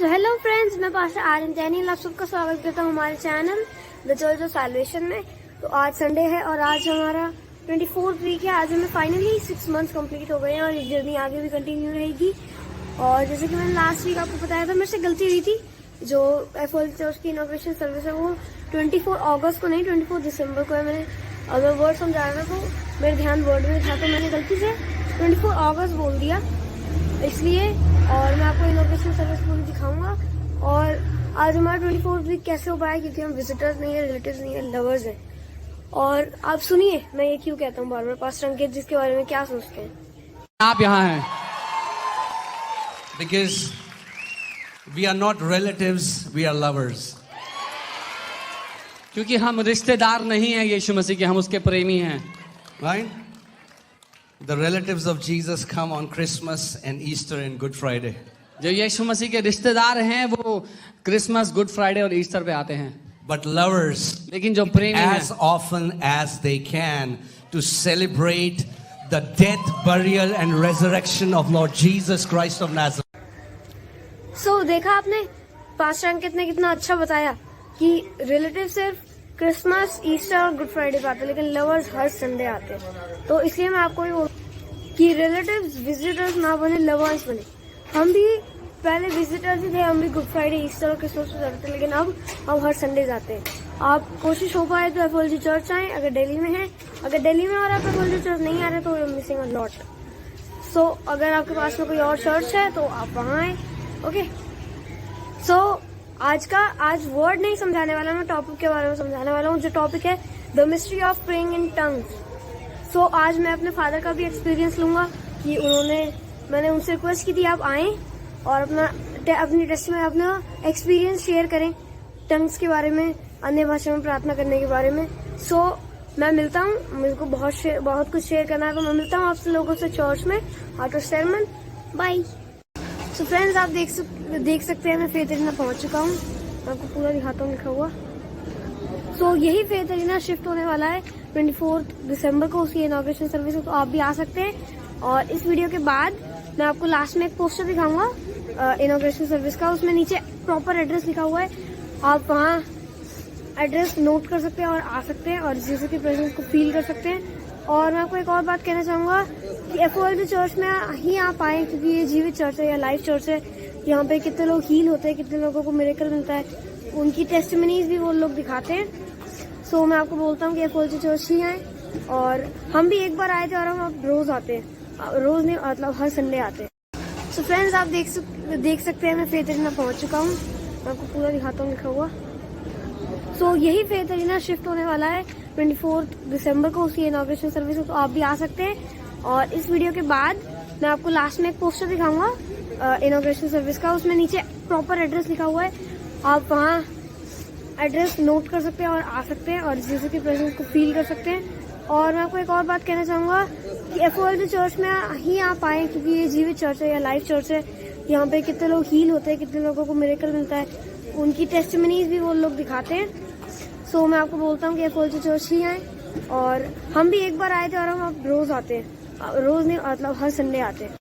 So hello friends, मैं pastor Aryan जैनी आप सबका स्वागत करता हूँ हमारे channel the church of salvation में। तो आज संडे है और आज हमारा 24th वीक है। आज हमें फाइनली 6 मंथ्स कंप्लीट हो गए हैं और ये जर्नी आगे भी कंटिन्यू रहेगी। और जैसे कि मैंने लास्ट वीक आपको बताया था, मेरे से गलती हुई थी। जो एफओएल चर्च की इनॉग्रेशन सर्विस है वो 24 अगस्त को नहीं 24 दिसंबर को है। मैं वर्ड समझा रहा था तो मेरे ध्यान वर्ड में था, तो मैंने गलती से 24 अगस्त बोल दिया इसलिए। और मैं आपको इनॉग्रेशन सर्विस पूरी दिखाऊंगा। और आज हमारा 24th वीक कैसे हो पाया, क्योंकि हम विजिटर्स नहीं है, रिलेटिव्स नहीं है, लवर्स हैं। और आप सुनिए मैं ये क्यों कहता हूँ बार बार, पास्टर अंकित जिसके बारे में क्या सोचते हैं आप यहाँ हैं because we are not relatives, we are lovers. क्योंकि हम रिश्तेदार नहीं हैं यीशु मसीह के, हम उसके प्रेमी हैं। Right? The relatives of Jesus come on Christmas and Easter and Good Friday. जो यीशु मसीह के रिश्तेदार हैं वो क्रिसमस, गुड फ्राइडे और ईस्टर पे आते हैं। But lovers, लेकिन जो प्रेमी as हैं often as they can, to celebrate the death, burial and resurrection of Lord Jesus Christ of Nazareth. सो देखा आपने, पास्टर अंकित ने कितना अच्छा बताया कि रिलेटिव सिर्फ क्रिसमस, ईस्टर और गुड फ्राइडे पे आते हैं, लेकिन लवर्स हर संडे आते हैं। तो इसलिए मैं आपको ये बोल कि रिलेटिव्स विजिटर्स ना बने, लवर्स बने। हम भी पहले विजिटर्स ही थे, हम भी गुड फ्राइडे, ईस्टर और क्रिसमस पे जाते थे, लेकिन अब हम हर संडे जाते हैं। आप कोशिश हो पाए तो एफओएलजी चर्च आए अगर दिल्ली में है। अगर दिल्ली में और आप एफओएलजी चर्च नहीं आ रहे तो मिसिंग अ लॉट। सो अगर आपके पास में कोई और चर्च है तो आप वहाँ आए। ओके, सो आज वर्ड नहीं समझाने वाला, मैं टॉपिक के बारे में समझाने वाला हूँ, जो टॉपिक है the mystery of praying in tongues. So आज मैं अपने फादर का भी एक्सपीरियंस लूंगा कि मैंने उनसे रिक्वेस्ट की थी आप आए और अपनी टेस्ट में अपना एक्सपीरियंस शेयर करें टंग्स के बारे में, अन्य भाषा में प्रार्थना करने के बारे में। सो मैं मिलता हूँ, मेरे को बहुत कुछ शेयर करना है, तो मैं मिलता हूँ आपसे लोगों से चर्च में after sermon। Bye. So friends, आप देख सकते हैं मैं फेथ एरिना पहुंच चुका हूँ। मैं आपको पूरा दिखाता हूँ लिखा हुआ। सो यही फेथ एरिना शिफ्ट होने वाला है 24 दिसंबर को, उसकी इनॉग्रेशन सर्विस है, तो आप भी आ सकते हैं। और इस वीडियो के बाद मैं आपको लास्ट में एक पोस्टर दिखाऊंगा इनॉग्रेशन सर्विस का, उसमें नीचे प्रॉपर एड्रेस लिखा हुआ है। आप वहाँ एड्रेस नोट कर सकते हैं और आ सकते हैं और जीसस की प्रेजेंस को फील कर सकते हैं। और मैं आपको एक और बात कहना चाहूंगा कि एफओएलजी चर्च में ही आप आए, क्योंकि ये जीवित चर्च है या लाइव चर्च है। यहाँ पे कितने लोग हील होते हैं, कितने लोगों को मिरेकल मिलता है, उनकी टेस्टिमनीज भी वो लोग दिखाते हैं। सो मैं आपको बोलता हूँ कि एफओएलजी चर्च ही आए। और हम भी एक बार आए थे और हम अब रोज आते हैं, रोज नहीं मतलब हर संडे आते हैं। सो फ्रेंड्स, आप देख सकते हैं मैं फेथ एरिना पहुंच चुका हूँ। मैं आपको पूरा दिखाता हूँ लिखा हुआ। सो यही फेथ एरिना शिफ्ट होने वाला है 24 दिसंबर को, उसकी इनॉग्रेशन सर्विस है, तो आप भी आ सकते हैं। और इस वीडियो के बाद मैं आपको लास्ट में एक पोस्टर दिखाऊंगा इनॉग्रेशन सर्विस का, उसमें नीचे प्रॉपर एड्रेस लिखा हुआ है। आप वहाँ एड्रेस नोट कर सकते हैं और आ सकते हैं और जीसस की प्रेजेंस को फील कर सकते हैं। और मैं आपको एक और बात कहना चाहूंगा कि एफओएलजी चर्च में ही आप आए, क्योंकि ये जीवित चर्च है या लाइव चर्च है। यहाँ पे कितने लोग हील होते हैं, कितने लोगों को मिरेकल मिलता है, उनकी टेस्टिमनीज भी वो लोग दिखाते हैं। सो मैं आपको बोलता हूँ कि एफओएलजी चर्च ही आए। और हम भी एक बार आए थे और हम अब रोज आते हैं, रोज नहीं मतलब हर संडे आते हैं।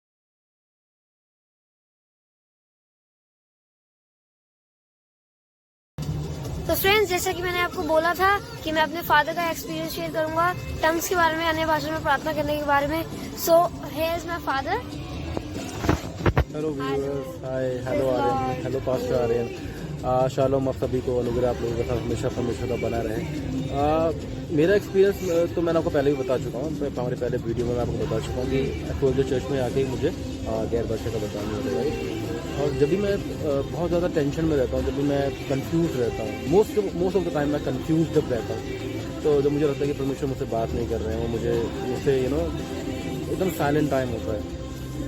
तो फ्रेंड्स, जैसा कि मैंने आपको बोला था कि मैं अपने फादर का एक्सपीरियंस शेयर करूंगा टंग्स के बारे में, अन्य भाषा में प्रार्थना करने के बारे में। So here is my father. Hello viewers, hi, hello Aryan, hello pastor Aryan. Shalom आप सभी को, अनुग्रह आप लोगों के साथ हमेशा परमेश्वर का बना रहे। मेरा एक्सपीरियंस तो मैंने आपको पहले भी बता चुका हूँ, हमारे पहले वीडियो में मैं आपको बता चुका हूँ कि एफओएलजी चर्च में आके ही मुझे गैर भाषा का बताना होता है। और जब भी मैं बहुत ज़्यादा टेंशन में रहता हूँ, जब भी मैं कंफ्यूज रहता हूँ, मोस्ट ऑफ द टाइम मैं कंफ्यूज जब रहता हूँ, तो जब मुझे लगता है कि परमेश्वर मुझसे बात नहीं कर रहे हैं, वो मुझसे एकदम साइलेंट टाइम होता है,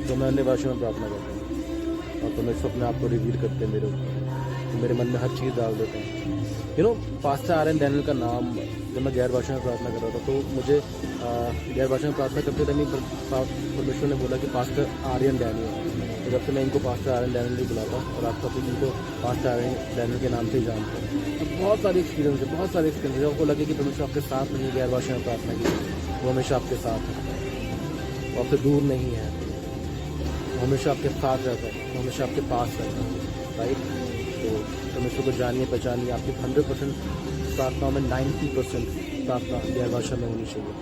तो मैं अन्य भाषा में प्रार्थना करता हूँ और परमेश्वर अपने आप को रिवील करते हैं मेरे मन में हर चीज़ डाल देते हैं। पास्टर आर्यन डैनियल का नाम जब मैं गैर भाषा में प्रार्थना कर रहा था, तो मुझे गैर भाषा में प्रार्थना करते टाइम परमेश्वर ने बोला कि पास्टर आर्यन डैनियल। तो जब से मैं इनको पास्टर आर्यन डैनियल ही बुलाता हूँ और आप सभी इनको पास्टर आर्यन डैनियल के नाम से ही जानते हैं। तो बहुत सारे एक्सपीरियंस है, आपको लगे कि परमेश्वर आपके साथ नहीं, गैर भाषा में प्रार्थना की, वो हमेशा आपके साथ है, आपसे दूर नहीं है, हमेशा आपके साथ रहता है, हमेशा आपके पास रहता है। राइट। तो परमेश्वर को जानिए, पहचानिए। आपकी 100% प्रार्थनाओं में 90% प्रार्थना गैर भाषा में होनी चाहिए,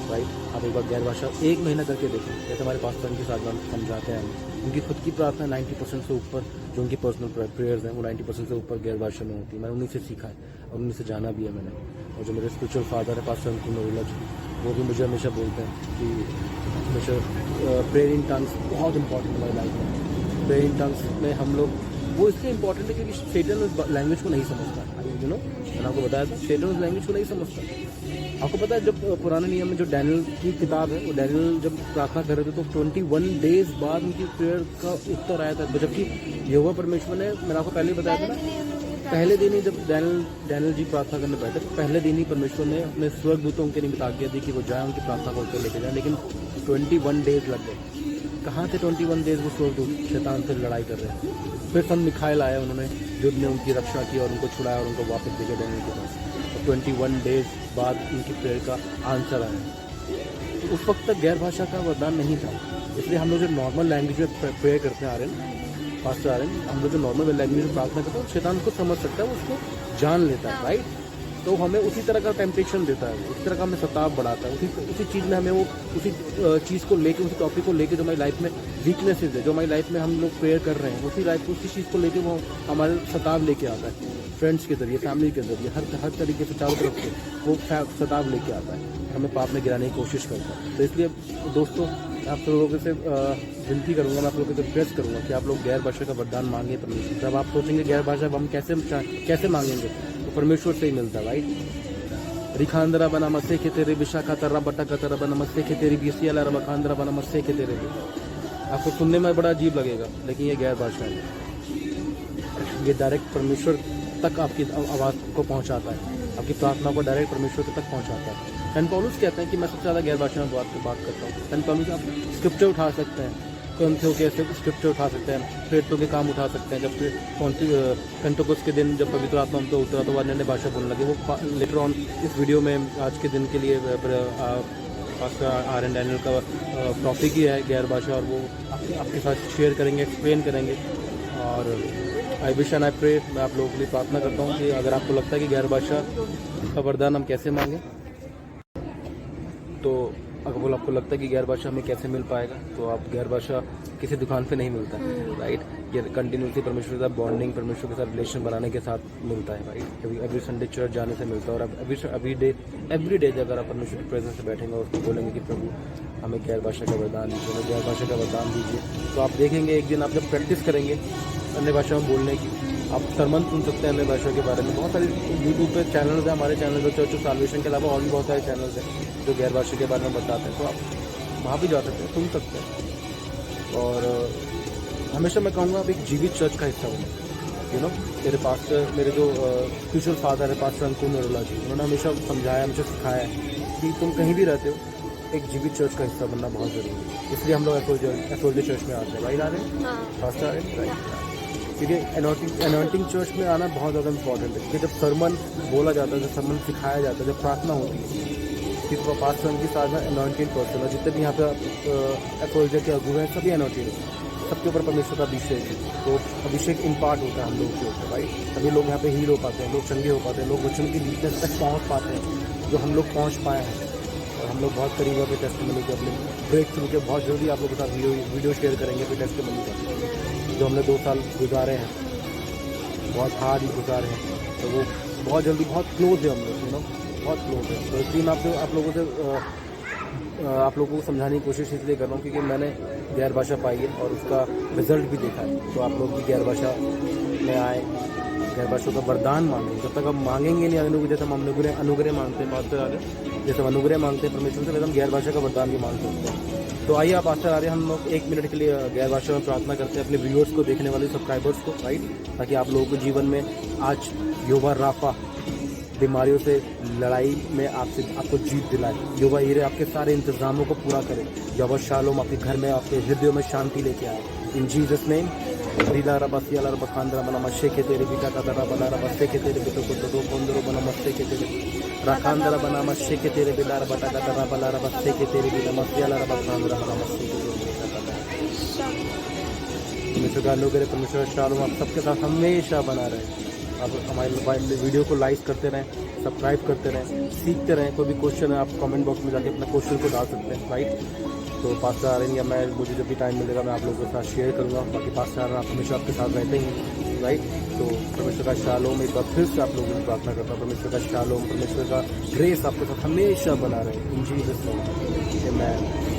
राइट। आप एक बार गैर भाषा 1 महीना करके देखें, जैसे हमारे पास्टर के साथ हम समझाते हैं, उनकी खुद की प्रार्थना 90% से ऊपर, जो उनकी पर्सनल प्रेयर्स हैं वो 90% से ऊपर गैर भाषा में होती है। मैंने उन्हीं से सीखा है और उन्हीं से जाना भी है मैंने। और जो मेरे स्पिरिचुअल फादर है पास्टर अंकुर नरूला जी, वो भी मुझे हमेशा बोलते हैं कि हमेशा प्रेयर इन टंग्स बहुत इंपॉर्टेंट है हमारी लाइफ में। प्रेयर इन टंग्स में हम लोग, वो इसलिए इंपॉर्टेंट है क्योंकि सेटन उस लैंग्वेज को नहीं समझता। यू नो, मैंने आपको बताया था सेटन उस लैंग्वेज को नहीं समझता। आपको पता है जब पुराने नियम में जो डैनियल की किताब है, वो डैनियल जब प्रार्थना कर रहे थे तो 21 डेज बाद उनकी प्रेयर का उत्तर आया था। जबकि यहोवा परमेश्वर ने, मैंने आपको पहले बताया था ना, पहले दिन ही जब डैनियल जी प्रार्थना करने बैठे तो पहले दिन ही परमेश्वर ने अपने स्वर्गदूतों के लिए आज्ञा दी कि वो जाए उनकी प्रार्थना को उत्तर लेके जाए। लेकिन 21 डेज लग गए। कहाँ थे 21 डेज वो स्वर्गदूत? शैतान से लड़ाई कर रहे हैं। फिर संत मिखाइल आया, उन्होंने युद्ध में उनकी रक्षा की और उनको छुड़ाया और उनको वापस लेके डैनियल के पास। तो 21 डेज बाद उनकी प्रेयर का आंसर आया। तो उस वक्त तक गैर भाषा का वरदान नहीं था। इसलिए हम लोग जो नॉर्मल लैंग्वेज में प्रेयर करते हैं, पास्टर आर्यन, हम लोग जो नॉर्मल लैंग्वेज में प्रार्थना करते हैं, शैतान को समझ सकता है, उसको जान लेता है, राइट। तो हमें उसी तरह का टेम्पटेशन देता है, उसी तरह का हमें सताव बढ़ाता है, उसी चीज़ में हमें वो उसी चीज़ को लेके, उसी टॉपिक को लेके जो हमारी लाइफ में वीकनेसेस है, जो हमारी लाइफ में हम लोग प्रेयर कर रहे हैं, उसी चीज़ को लेके वो हमारे सताव लेके आता है। फ्रेंड्स के जरिए, फैमिली के जरिए, हर तरीके से चारों तरफ से वो सताव लेके आता है, हमें पाप में गिराने की कोशिश करता है। तो इसलिए दोस्तों, आप लोगों से विनती करूंगा, मैं आप लोगों से रिक्वेस्ट करूंगा कि आप लोग गैर भाषा का वरदान मांगे परमेश्वर। जब आप सोचेंगे गैर भाषा हम कैसे मांगेंगे, तो परमेश्वर से ही मिलता है, राइट। रिखांदरा बना मस्से के तेरे विशाखा तरह बटा का तरह बना मस्से के तेरी बीसी अला रखांदरा बना मस्से के तेरे भी। आपको सुनने में बड़ा अजीब लगेगा, लेकिन ये गैर भाषा है। ये डायरेक्ट परमेश्वर तक आपकी आवाज़ को पहुंचाता है, आपकी प्रार्थना को डायरेक्ट परमेश्वर तक पहुंचाता है। सेंट पौलुस कहते हैं कि मैं सबसे ज़्यादा गैर भाषा में बात करता हूँ। सेंट पौलुस, आप स्क्रिप्चर उठा सकते हैं, कौंथियों के स्क्रिप्चर उठा सकते हैं, प्रेरितों के काम उठा सकते हैं। जब पेंटेकोस्त के दिन जब पवित्र आत्मा उनको उतरा तो वो अन्य भाषा बोलने लगे। वो लेटर ऑन इस वीडियो में आज के दिन के लिए पास्टर आर्यन डैनियल का टॉपिक ही है गैर भाषा, और वो आपके साथ शेयर करेंगे, एक्सप्लेन करेंगे। और I wish and I pray, मैं आप लोगों के लिए प्रार्थना करता हूँ कि अगर आपको लगता है कि गैर भाषा का वरदान हम कैसे मांगे, तो अगर आपको लगता है कि गैर भाषा हमें कैसे मिल पाएगा, तो आप गैर भाषा किसी दुकान पे नहीं मिलता है, राइट। ये कंटिन्यूसली परमेश्वर के साथ बॉन्डिंग, परमेश्वर के साथ रिलेशन बनाने के साथ मिलता है, राइट। एवरी संडे चर्च जाने से मिलता है। और एवरी डे अगर आप परमेश्वर की प्रेजेंस से बैठेंगे और उसको बोलेंगे कि प्रभु हमें गैर भाषा का वरदान दीजिए, हमें गैर भाषा का वरदान दीजिए, तो आप देखेंगे एक दिन आप जब प्रैक्टिस करेंगे अन्य भाषा में बोलने की, आप सरमन सुन सकते हैं अन्य भाषा के बारे में। बहुत सारे यूट्यूब पे चैनल्स हैं, हमारे चैनल पर चर्च ऑफ साल्वेशन के अलावा और भी बहुत सारे चैनल्स हैं जो गैर भाषा के बारे में बताते हैं, तो आप वहाँ भी जा सकते हैं, सुन सकते हैं। और हमेशा मैं कहूँगा आप एक जीवित चर्च का हिस्सा बनो। यू नो, मेरे पास्टर, मेरे जो स्पिरिचुअल फादर है पास्टर अंकुर नरूला जी, उन्होंने हमेशा समझाया, हमेशा सिखाया है कि तुम कहीं भी रहते हो, एक जीवित चर्च का हिस्सा बनना बहुत जरूरी है। इसलिए हम लोग एफोर्डे चर्च में आते हैं, राइट। आ रहे हैं पास्टर, आ रहे हैं, राइट। क्योंकि एनॉइंटिंग चर्च में आना बहुत ज़्यादा इंपॉर्टेंट है, क्योंकि जब सरमन बोला जाता है, जब सरमन सिखाया जाता है, जब प्रार्थना होती है, फिर वो पास्टर की साथ में एनॉइंटेड पर्सन है। जितने भी यहाँ पे एफोल्जर के अगुए हैं सभी एनॉइंटेड हैं, सबके ऊपर परमेश्वर का अभिषेक है। तो अभिषेक इम्पार्ट होता है हम लोग के ऊपर, राइट। सभी लोग यहाँ पे हील हो पाते हैं, लोग चंगे हो पाते हैं, लोग वचन की डीपनेस तक पहुँच पाते हैं जो हम लोग पहुँच पाए हैं। और हम लोग बहुत करीब अपने टेस्टिमनी के, अपने ब्रेक थ्रू के बहुत जल्दी आप लोगों के साथ वीडियो शेयर करेंगे अपने टेस्टिमनी का, जो हमने 2 साल गुजारे हैं, बहुत हार्ड ही गुजारे हैं। तो वो बहुत जल्दी, बहुत क्लोज है हम लोग, यू नो, बहुत क्लोज है। तो इसलिए मैं आप लोगों को समझाने की कोशिश इसलिए कर रहा हूँ क्योंकि मैंने गैर भाषा पाई है और उसका रिजल्ट भी देखा है। तो आप लोग भी गैर भाषा में आए, गैर भाषा का वरदान मांगे। जब तक हम मांगेंगे नहीं अनुग्रह, जैसे हम अनुग्रह मांगते हैं पास्टर आर्य, जैसे हम अनुग्रह मांगते हैं परमेश्वर से, वैसे हम गैर भाषा का वरदान भी मांग सकते हैं। तो आइए आप पास्टर आर्य, हम लोग 1 मिनट के लिए गैर भाषा में प्रार्थना करते हैं अपने व्यूअर्स को, देखने वाले सब्सक्राइबर्स को, राइट, ताकि आप लोगों के जीवन में आज यहोवा राफा बीमारियों से लड़ाई में आपको जीत दिलाए। यहोवा ईरे आपके सारे इंतजामों को पूरा करे। यहोवा शालोम आपके घर में, आपके हृदयों में शांति लेके आए। इन जीसस नेम। रीला रबसी अला रबखांदरा बना मस्से के तेरे बिका का दरा बना रबसे के तेरे बितो को दो कोंदरो बना मस्से के तेरे रखांदरा बना मस्से के तेरे बिला रबटा का दरा बला रबसे के तेरे बिला मस्से अला रबखांदरा बना मस्से के तेरे बिका का दरा। परमेश्वर का अनुग्रह, परमेश्वर का शालोम आप सबके साथ हमेशा बना रहे। आप हमारे वीडियो को लाइक करते रहें, सब्सक्राइब करते रहें, सीखते रहें। कोई भी क्वेश्चन है आप कमेंट बॉक्स में जाके अपना क्वेश्चन को डाल सकते हैं, राइट। तो पास्टर आर्यन या मैं, मुझे जब भी टाइम मिलेगा मैं आप लोगों के साथ शेयर करूँगा। बाकी पास्टर आर्यन आप हमेशा आपके साथ रहते हैं, राइट। तो परमेश्वर का शालोम एक बार फिर से आप लोगों को प्रार्थना करता हूँ, परमेश्वर का शालोम, परमेश्वर का ग्रेस आपके साथ हमेशा बना रहे इन जीसस नेम, आमेन।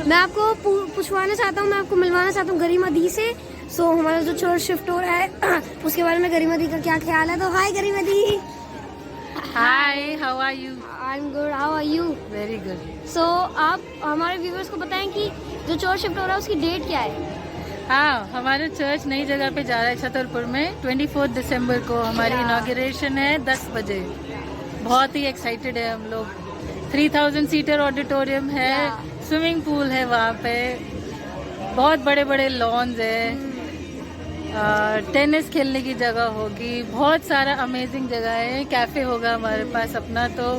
मैं आपको पूछवाना चाहता हूँ, मैं आपको मिलवाना चाहता हूँ गरिमा दी से। सो हमारा जो चर्च शिफ्ट हो रहा है उसके बारे में गरिमा दी का क्या ख्याल है। तो हाय गरिमा दी। Hi, how are you? I am good, how are you? Very good. So आप हमारे व्यूवर्स को बताएं कि जो चर्च शिफ्ट हो रहा है उसकी डेट क्या है। हाँ, हमारा चर्च नई जगह पे जा रहा है छतरपुर में। 24 दिसंबर को हमारी इनॉग्रेशन है 10 बजे। बहुत ही एक्साइटेड है हम लोग। 3000 सीटर ऑडिटोरियम है, स्विमिंग पूल है वहाँ पे, बहुत बड़े बड़े लॉन्स है, टेनिस खेलने की जगह होगी, बहुत सारा अमेजिंग जगह है, कैफे होगा हमारे पास अपना। तो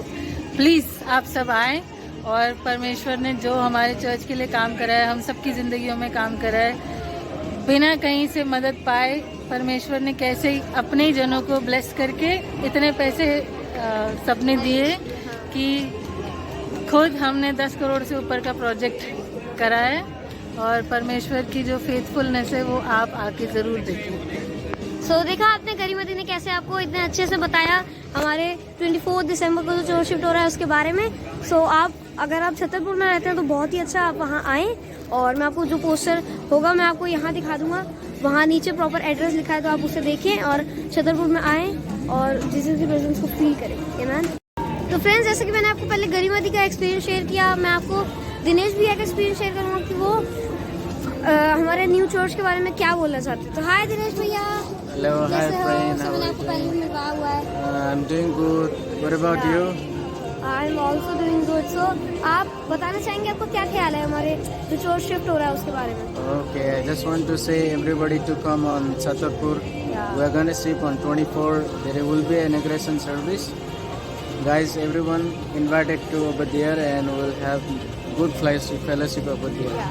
प्लीज़ आप सब आएं और परमेश्वर ने जो हमारे चर्च के लिए काम करा है, हम सबकी ज़िंदगियों में काम करा है, बिना कहीं से मदद पाए परमेश्वर ने कैसे अपने ही जनों को ब्लेस करके इतने पैसे सबने दिए कि खुद हमने 10 करोड़ से ऊपर का प्रोजेक्ट करा है। और परमेश्वर की जो फेथफुलनेस है वो आप आके ज़रूर देखें। सो देखा आपने गरिमा दी ने कैसे आपको इतने अच्छे से बताया हमारे 24 दिसंबर को जो चर्च शिफ्ट हो रहा है उसके बारे में। सो आप अगर आप छतरपुर में रहते हैं तो बहुत ही अच्छा, आप वहाँ आएँ। और मैं आपको जो पोस्टर होगा मैं आपको यहाँ दिखा दूंगा, वहाँ नीचे प्रॉपर एड्रेस लिखा है, तो आप उसे देखें और छतरपुर में आएँ और जीसस की प्रेजेंस को फील करें। आमीन। तो फ्रेंड्स, जैसे कि मैंने आपको पहले गरिमा दी का एक्सपीरियंस शेयर किया, मैं आपको दिनेश भैया का एक्सपीरियंस शेयर करूँगा कि वो हमारे न्यू चर्च के बारे में क्या बोलना चाहते हैं। तो हाय दिनेश भैया। हेलो, हाय फ्रेंड, मैंने आपको पहले भी मिलवाया हुआ है। I am doing good, what about you? I am also doing good. So आप बताना चाहेंगे आपको क्या ख्याल है हमारे जो चर्च शिफ्ट हो रहा है उसके बारे में। Okay, I just want to say everybody to come on Chhatarpur. We are going to sleep on 24. There will be an inauguration service. Guys, everyone invited to over there and we'll have good fellowship over there.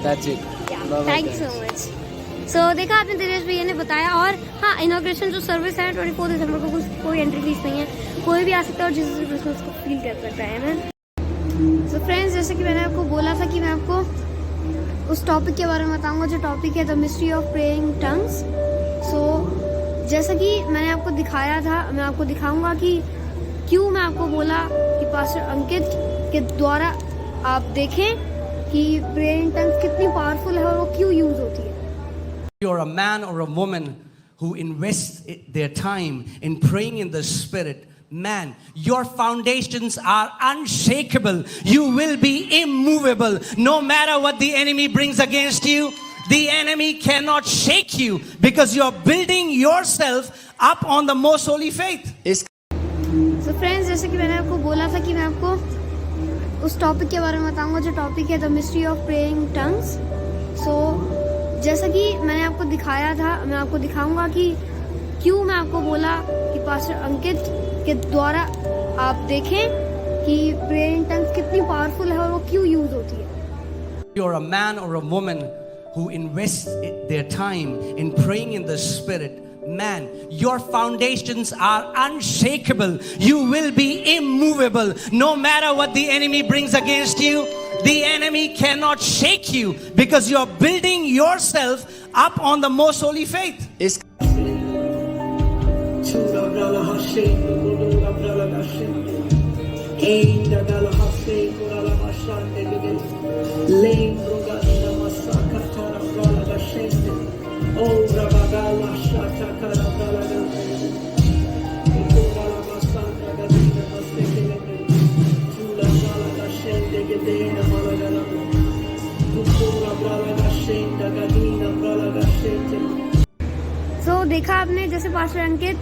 That's it. Bye-bye, thank you guys. So much. So देखा आपने दिनेश भैया ने बताया। और हाँ, inauguration जो service है 24 दिसंबर को कोई एंट्री फीस नहीं है, कोई भी आ सकता है और जीसस क्रिसमस को फील कर सकता है ना। सो फ्रेंड्स, जैसे कि मैंने आपको बोला था कि मैं आपको उस टॉपिक के बारे में बताऊंगा जो टॉपिक है the mystery of praying tongues. So जैसा कि मैंने आपको दिखाया था, मैं आपको दिखाऊंगा कि क्यों मैं आपको बोला कि पास्टर अंकित के द्वारा आप देखें कि प्रेयर इन टंग्स कितनी पावरफुल है और वो क्यों यूज होती है। You're a man or a woman who invests their time in praying in the Spirit. Man, your foundations are unshakable. You will be immovable. No matter what the enemy brings against you, the enemy cannot shake you because you're building yourself up on the most holy faith. So friends, जैसे कि मैंने आपको बोला था कि मैं आपको उस टॉपिक के बारे में बताऊंगा जो टॉपिक है the mystery of praying tongues. So जैसा कि मैंने आपको दिखाया था, मैं आपको दिखाऊंगा कि क्यों मैं आपको बोला कि पास्टर अंकित के द्वारा आप देखें कि प्रेयर इन टंग्स कितनी पावरफुल है और वो क्यों यूज होती है। You're a man or a woman who invests their time in praying in the Spirit. Man, your foundations are unshakable. You will be immovable. No matter what the enemy brings against you, the enemy cannot shake you because you're building yourself up on the most holy faith. सो देखा आपने जैसे pastor अंकित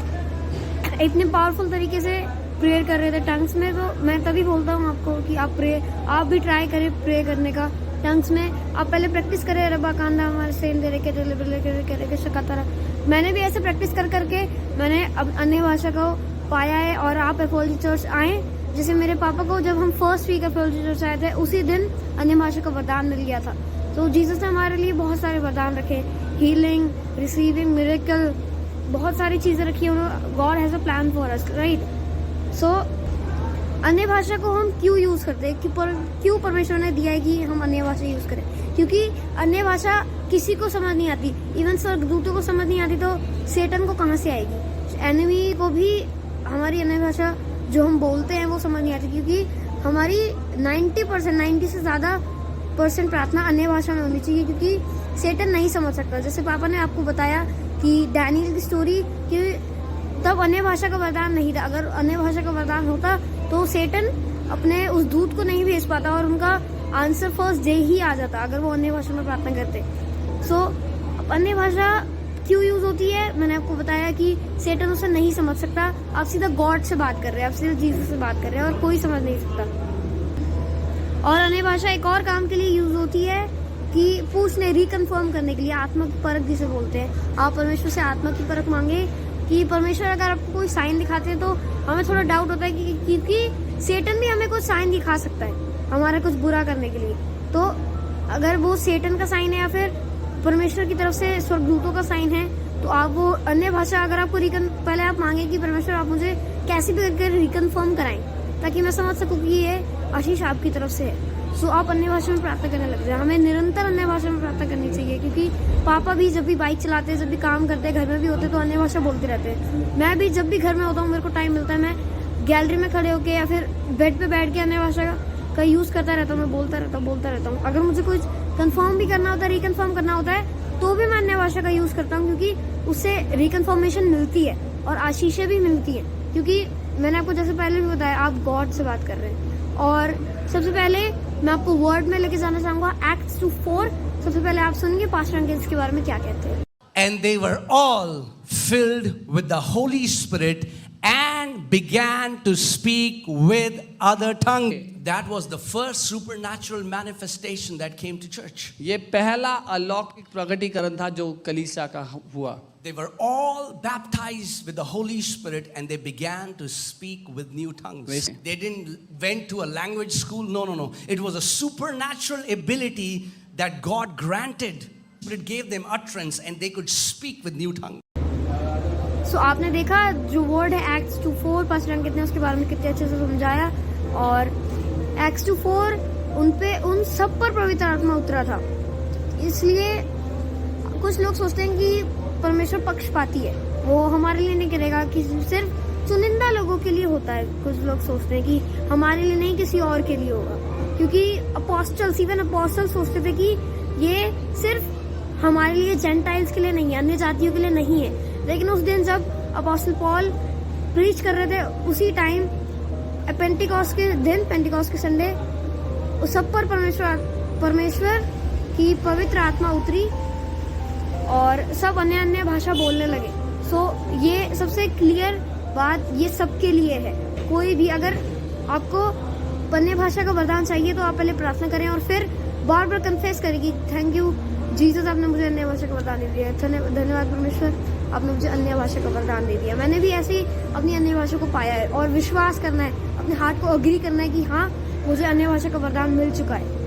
इतने powerful तरीके से prayer कर रहे थे tongues में, तो मैं तभी बोलता हूँ आपको कि आप भी ट्राई करें प्रे करने का टंग्स में। आप पहले प्रैक्टिस करें रबा कांदा हमारे सेन दे रखे शकातारा। मैंने भी ऐसे प्रैक्टिस कर करके मैंने अब अन्य भाषा को पाया है। और आप एफओजी चर्च आए, जैसे मेरे पापा को जब हम फर्स्ट वीक एफओजी चर्च आए थे उसी दिन अन्य भाषा का वरदान मिल गया था। तो जीसस ने हमारे लिए बहुत सारे वरदान रखे, हीलिंग, रिसीविंग, मिरेकल, बहुत सारी चीजें रखी है। God has a plan for us, right. So अन्य भाषा को हम क्यों यूज करते हैं, क्यों परमेश्वर ने दिया है कि हम अन्य भाषा यूज करें? क्योंकि अन्य भाषा किसी को समझ नहीं आती, इवन स्वर्गदूतों को समझ नहीं आती, तो सेटन को कहाँ से आएगी? एनिमी को भी हमारी अन्य भाषा जो हम बोलते हैं वो समझ नहीं आती, क्योंकि हमारी 90% से ज्यादा % प्रार्थना अन्य भाषा में होनी चाहिए, क्योंकि सेटन नहीं समझ सकता। जैसे पापा ने आपको बताया कि डैनियल की स्टोरी कि तब अन्य भाषा का वरदान नहीं था। अगर अन्य भाषा का वरदान होता तो सेटन अपने उस दूत को नहीं भेज पाता और उनका आंसर फर्स्ट डे ही आ जाता अगर वो अन्य भाषा में प्रार्थना करते। सो अन्य भाषा क्यों यूज होती है, मैंने आपको बताया कि सेटन उसे नहीं समझ सकता। आप सीधा गॉड से बात कर रहे हैं, आप सीधा जीसस से बात कर रहे हैं और कोई समझ नहीं सकता। और अन्य भाषा एक और काम के लिए यूज होती है कि पूछने, रिकन्फर्म करने के लिए, आत्मा की परख जिसे बोलते हैं। आप परमेश्वर से आत्मा की परख मांगे कि परमेश्वर अगर आपको कोई साइन दिखाते हैं तो हमें थोड़ा डाउट होता है कि क्योंकि सेटन भी हमें कुछ साइन दिखा सकता है हमारा कुछ बुरा करने के लिए। तो अगर वो सेटन का साइन है या फिर परमेश्वर की तरफ से स्वर्गदूतों का साइन है, तो आप वो अन्य भाषा अगर आपको पहले आप मांगे कि परमेश्वर आप मुझे कैसे भी करके रिकन्फर्म कराएं ताकि मैं समझ सकूं कि ये आशीष आपकी तरफ से है। सो आप अन्य भाषा में प्रार्थना करने लग जाए। हमें निरंतर अन्य भाषा में प्रार्थना करनी चाहिए, क्योंकि पापा भी जब भी बाइक चलाते हैं, जब भी काम करते हैं, घर में भी होते तो अन्य भाषा बोलते रहते हैं। मैं भी जब भी घर में होता हूँ, मेरे को टाइम मिलता है, मैं गैलरी में खड़े होकर या फिर बेड पे बैठ के अन्य भाषा का यूज करता रहता हूँ। मैं बोलता रहता हूँ। अगर मुझे कुछ कंफर्म भी करना होता है, रिकन्फर्म करना होता है, तो भी मैं अन्य भाषा का यूज करता हूँ, क्योंकि उससे रिकन्फर्मेशन मिलती है और आशीषें भी मिलती है। क्योंकि मैंने आपको जैसे पहले भी बताया, आप गॉड से बात कर रहे हैं। और सबसे पहले मैं आपको वर्ड में लेके जाना चाहूंगा Acts 2:4। सबसे पहले आप सुनेंगे पास्टर अंकित इसके बारे में क्या कहते हैं। And they were all filled with the Holy Spirit and began to speak with other tongues. That was the first supernatural manifestation that came to church. ये पहला अलौकिक प्रकटीकरण था जो कलीसिया का हुआ। They were all baptized with the Holy Spirit and they began to speak with new tongues. They didn't went to a language school. No. It was a supernatural ability that God granted. It gave them utterance and they could speak with new tongues. So आपने देखा जो word है Acts 2:4, pastor अंकित ने उसके बारे में कितने अच्छे से समझाया। और Acts 2:4 उन सब पर पवित्र आत्मा उतरा था। इसलिए कुछ लोग सोचते हैं कि परमेश्वर पक्षपाती है, वो हमारे लिए नहीं करेगा, कि सिर्फ चुनिंदा लोगों के लिए होता है। कुछ लोग सोचते हैं कि हमारे लिए नहीं, किसी और के लिए होगा, क्योंकि अपोस्टल्स, इवन अपोस्टल सोचते थे कि ये सिर्फ हमारे लिए, जेंटाइल्स के लिए नहीं है, अन्य जातियों के लिए नहीं है। लेकिन उस दिन जब अपोस्टल पॉल प्रीच कर रहे थे, उसी टाइम पेंटिकॉस्ट के दिन, पेंटिकॉस्ट के संडे, उस सब पर परमेश्वर की पवित्र आत्मा उतरी और सब अन्य अन्य भाषा बोलने लगे। सो ये सबसे क्लियर बात ये सबके लिए है। कोई भी, अगर आपको अन्य भाषा का वरदान चाहिए तो आप पहले प्रार्थना करें और फिर बार बार कन्फेस करें कि थैंक यू जीसस, आपने मुझे अन्य भाषा का वरदान दे दिया। धन्यवाद परमेश्वर, आपने मुझे अन्य भाषा का वरदान दे दिया। मैंने भी ऐसे ही अपनी अन्य भाषा को पाया है, और विश्वास करना है, अपने हार्ट को अग्री करना है कि हाँ, मुझे अन्य भाषा का वरदान मिल चुका है।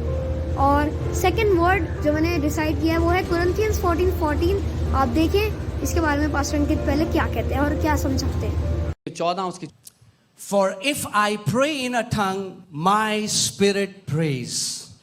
और सेकंड वर्ड जो मैंने डिसाइड किया है वो है कोरिन्थियंस 14:14। आप देखें इसके बारे में पास्टर अंकित पहले क्या कहते हैं और क्या समझाते हैं। 14 उसकी। For if I pray in a tongue, my spirit prays.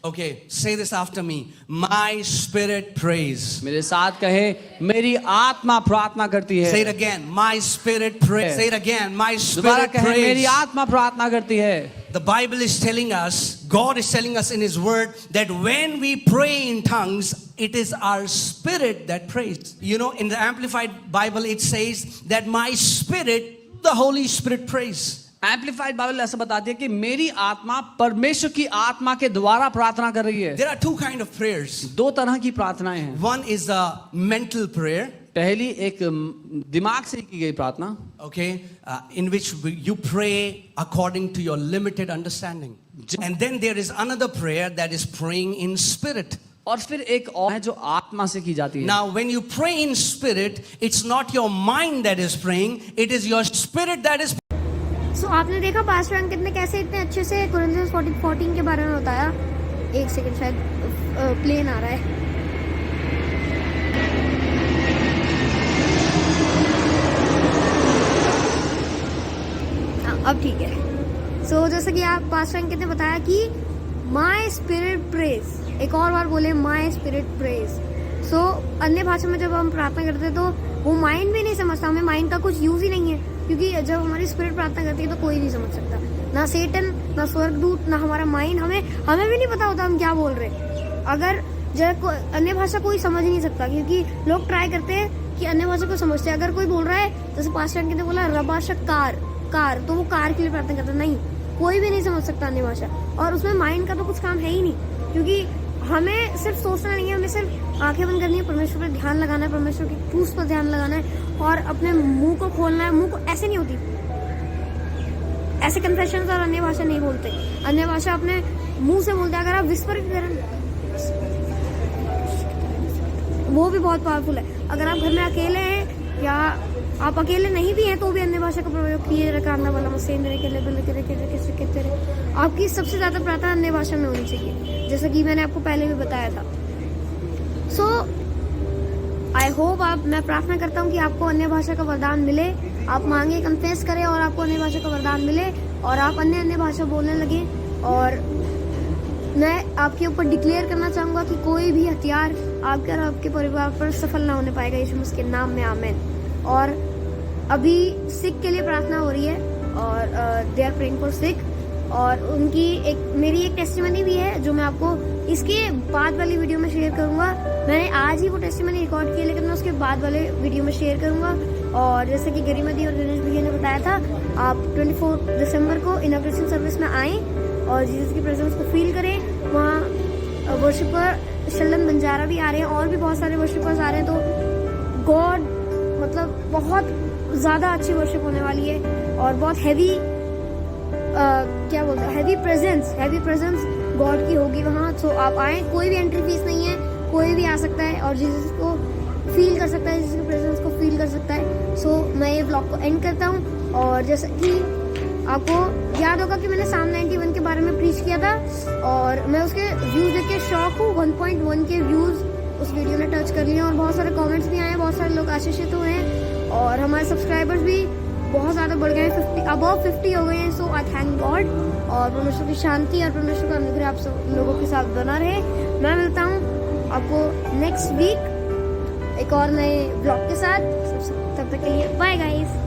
Okay, say this after me. My spirit prays. मेरे साथ कहे, मेरी आत्मा प्रार्थना करती है। Say it again. My spirit prays. Say it again. My दोबारा spirit कहे, मेरी prays. आत्मा प्रार्थना करती है। The Bible is telling us, God is telling us in His Word that when we pray in tongues, it is our spirit that prays. You know, in the Amplified Bible, it says that my spirit, the Holy Spirit prays. Amplified Bible ऐसा बताती है कि मेरी आत्मा परमेश्वर की आत्मा के द्वारा प्रार्थना कर रही है। There are two kinds of prayers. दो तरह की प्रार्थनाएं हैं। One is a mental prayer. पहली एक दिमाग से की गई प्रार्थना, Okay, in which you pray according to your limited understanding. And then there is another prayer that is praying in spirit. और फिर एक और है जो आत्मा से की जाती है। Now, when you pray in spirit, it's not your mind that is praying, it is your spirit that is. सो आपने देखा पास्टर अंकित ने कैसे इतने अच्छे से कोरिन्थियंस 14:14 के बारे में बताया। एक सेकंड, शायद प्लेन आ रहा है। अब ठीक है। सो जैसा कि आप पास्टर अंकित ने बताया कि माई स्पिरिट प्रेज, एक और बार बोले माई स्पिरिट प्रेज। सो अन्य भाषा में जब हम प्रार्थना करते हैं तो वो माइंड भी नहीं समझता, हमें माइंड का कुछ यूज ही नहीं है, क्योंकि जब हमारी स्पिरिट प्रार्थना करती है तो कोई नहीं समझ सकता, ना सेटन, ना स्वर्गदूत, ना हमारा माइंड। हमें भी नहीं पता होता हम क्या बोल रहे हैं। अगर जब अन्य भाषा कोई समझ ही नहीं सकता, क्योंकि लोग ट्राई करते हैं कि अन्य भाषा को समझते हैं। अगर कोई बोल रहा है, जैसे पास्टर अंकित ने बोला रबाशक कार, तो वो कार के लिए प्रार्थना करता, नहीं, कोई भी नहीं समझ सकता अन्य भाषा। और उसमें माइंड का तो कुछ काम है ही नहीं, क्योंकि हमें सिर्फ सोचना नहीं है, हमें सिर्फ आंखें बंद करनी है, परमेश्वर पर ध्यान लगाना है, परमेश्वर की ट्रूथ पर ध्यान लगाना है और अपने मुंह को खोलना है। मुंह को ऐसे नहीं होती, ऐसे कन्फेशंस और अन्य भाषा नहीं बोलते। अन्य भाषा अपने मुंह से बोलते हैं। अगर आप विस्पर करें, वो भी बहुत पावरफुल है। अगर आप घर में अकेले हैं या आप अकेले नहीं भी हैं तो भी अन्य भाषा का प्रयोग किए आपकी सबसे ज्यादा प्रार्थना अन्य भाषा में होनी चाहिए, जैसा कि मैंने आपको पहले भी बताया था। सो आई होप मैं प्रार्थना करता हूँ कि आपको अन्य भाषा का वरदान मिले। आप मांगे, कन्फेस करें और आपको अन्य भाषा का वरदान मिले और आप अन्य भाषा बोलने लगे। और मैं आपके ऊपर डिक्लेयर करना चाहूंगा कि कोई भी हथियार आपके और आपके परिवार पर सफल ना होने पाएगा, यीशु मसीह के नाम में, आमीन। और अभी सिख के लिए प्रार्थना हो रही है और they are praying for sick, और उनकी मेरी एक टेस्टिमनी भी है जो मैं आपको इसके बाद वाली वीडियो में शेयर करूंगा। मैंने आज ही वो टेस्टिमनी रिकॉर्ड की, लेकिन मैं उसके बाद वाले वीडियो में शेयर करूंगा। और जैसे कि गरिमा दी और दिनेश भैया ने बताया था, आप 24 दिसंबर को इनॉग्रेशन सर्विस में आएँ और जीसस की प्रेजेंस को फील करें। वहाँ वर्शिपर शलन बंजारा भी आ रहे हैं और भी बहुत सारे वर्शिपर्स आ रहे हैं। तो गॉड मतलब बहुत ज़्यादा अच्छी वर्शिप होने वाली है और बहुत हैवी क्या बोलते हैं, हैवी प्रेजेंस गॉड की होगी वहाँ। सो आप आए, कोई भी एंट्री फीस नहीं है, कोई भी आ सकता है और जीसस को फील कर सकता है, जीसस की प्रेजेंस को फील कर सकता है। सो मैं ये व्लॉग को एंड करता हूँ। और जैसा कि आपको याद होगा कि मैंने साम 91 के बारे में प्रीच किया था और मैं उसके व्यूज देख के शॉक हूँ। 1.1 के व्यूज उस वीडियो ने टच कर लिए और बहुत सारे कमेंट्स भी आए, बहुत सारे लोग आशीषित हुए हैं और हमारे सब्सक्राइबर्स भी बहुत ज़्यादा बढ़ गए हैं, अबव 50 हो गए हैं। सो आई थैंक गॉड और परमेश्वर की शांति और परमेश्वर का अनुग्रह आप सब लोगों के साथ बना रहे। मैं मिलता हूँ आपको नेक्स्ट वीक एक और नए ब्लॉग के साथ। तब तक के लिए बाय गाइस।